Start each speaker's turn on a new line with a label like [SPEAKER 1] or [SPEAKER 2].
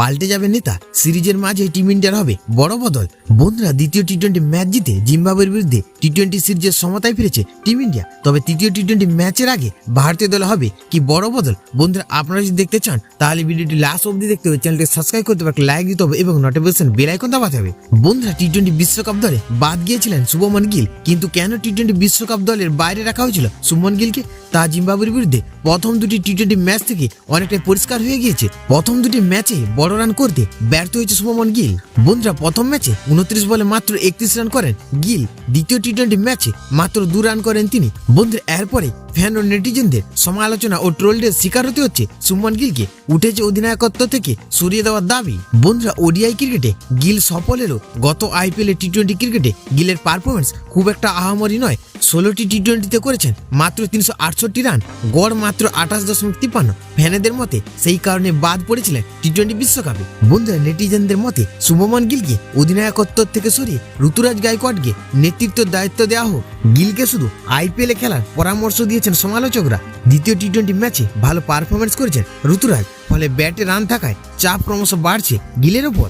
[SPEAKER 1] পাল্টে যাবে নেতা, সিরিজের মাঝে টিম ইন্ডিয়ার হবে বড় বদল। বন্ধুরা, দ্বিতীয় টি-20 ম্যাচ জিতে জিম্বাবুয়ের বিরুদ্ধে টি-20 সিরিজের সমতায় ফিরেছে টিম ইন্ডিয়া। তবে তৃতীয় টি-20 ম্যাচের আগে ভারতীয় দলে হবে কি বড় বদল? বন্ধুরা, আপনারা যদি দেখতে চান তাহলে ভিডিওটি লাস্ট অবধি দেখতে হবে, চ্যানেলটি সাবস্ক্রাইব করতে হবে, লাইক দিতে হবে এবং নোটিফিকেশন বেল আইকন দাবাতে হবে। বন্ধুরা, টি-20 বিশ্বকাপ দলে বাদ গিয়েছিলেন শুভমন গিল, কিন্তু কেন টি-20 বিশ্বকাপ দলের বাইরে রাখা হয়েছিল শুভমন গিলকে তা জিম্বাবুয়ের বিরুদ্ধে প্রথম দুটি টি-20 ম্যাচ থেকে অনেকটাই পরিষ্কার হয়ে গিয়েছে। প্রথম দুটি ম্যাচে বড় রান করতে ব্যর্থ হয়েছে শুভমন গিল। বন্ধুরা, প্রথম ম্যাচে 29 বলে মাত্র 31 রান করেন গিল, দ্বিতীয় টি-20 ম্যাচে মাত্র 2 রান করেন তিনি। বন্ধুরা, এরপরে ফ্যান ও নেটিজেনদের সমালোচনা ও ট্রোলদের শিকার হতে হচ্ছে শুভমন গিলকে। উঠেছে অধিনায়কত্ব থেকে সরিয়ে দেওয়ার দাবি। বন্ধুরা, ওডিআই ক্রিকেটে গিল সফল এলো, গত আইপিএল টি-20 ক্রিকেটে গিলের পারফরমেন্স খুব একটা আহামরি নয়। 16টি টি-20তে করেছেন মাত্র 368 রান, গড় মাত্র 28.53। ফ্যানেদের মতে সেই কারণে বাদ পড়েছিলেন টি-20 বিশ্বকাপে। বন্ধুরা, নেটিজেনদের মতে শুভমন গিলকে অধিনায়কত্ব থেকে সরিয়ে ঋতুরাজ গায়কোয়াড়কে নেতৃত্বের দায়িত্ব দেওয়া হোক। গিলকে শুধু আইপিএলে খেলার পরামর্শ দিয়েছেন সমালোচকরা। দ্বিতীয় টি-20 ম্যাচে ভালো পারফরমেন্স করেছেন ঋতুরাজ, ফলে ব্যাটে রান থাকায় চাপ ক্রমশ বাড়ছে গিলের ওপর।